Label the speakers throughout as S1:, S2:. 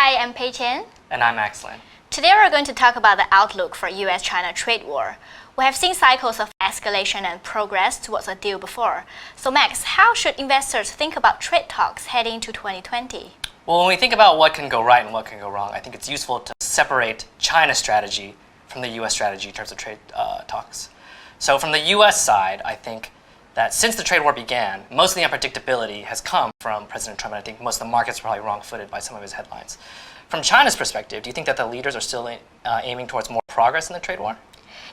S1: Hi, I'm Pei Qian.
S2: And I'm Max Lin.
S1: Today we're going to talk about the outlook for US-China trade war. We have seen cycles of escalation and progress towards a deal before. So Max, how should investors think about trade talks heading into 2020?
S2: Well, when we think about what can go right and what can go wrong, I think it's useful to separate China's strategy from the US strategy in terms of trade talks. So from the US side, I think that since the trade war began, most of the unpredictability has come from President Trump, and I think most of the market's probably wrong-footed by some of his headlines. From China's perspective, do you think that the leaders are still aiming towards more progress in the trade war?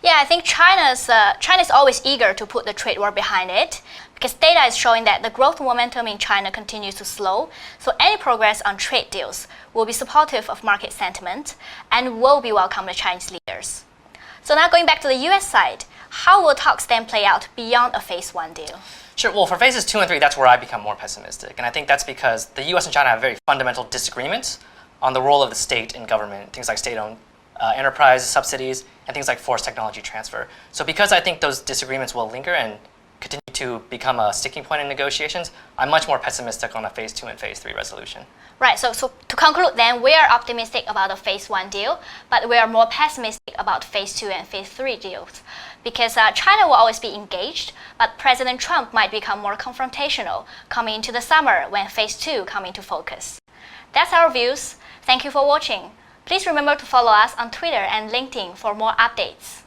S1: Yeah, I think China's always eager to put the trade war behind it because data is showing that the growth momentum in China continues to slow. So any progress on trade deals will be supportive of market sentiment and will be welcome to Chinese leaders. So now going back to the US side, how will talks then play out beyond a phase one deal?
S2: Sure. Well, for phases 2 and 3, that's where I become more pessimistic. And I think that's because the US and China have very fundamental disagreements on the role of the state in government, things like state-owned enterprise subsidies, and things like forced technology transfer. So because I think those disagreements will linger and continue to become a sticking point in negotiations, I'm much more pessimistic on a phase 2 and phase 3 resolution.
S1: Right, so to conclude then, we are optimistic about a phase 1 deal, but we are more pessimistic about phase 2 and phase 3 deals. Because China will always be engaged, but President Trump might become more confrontational coming into the summer when phase 2 come into focus. That's our views. Thank you for watching. Please remember to follow us on Twitter and LinkedIn for more updates.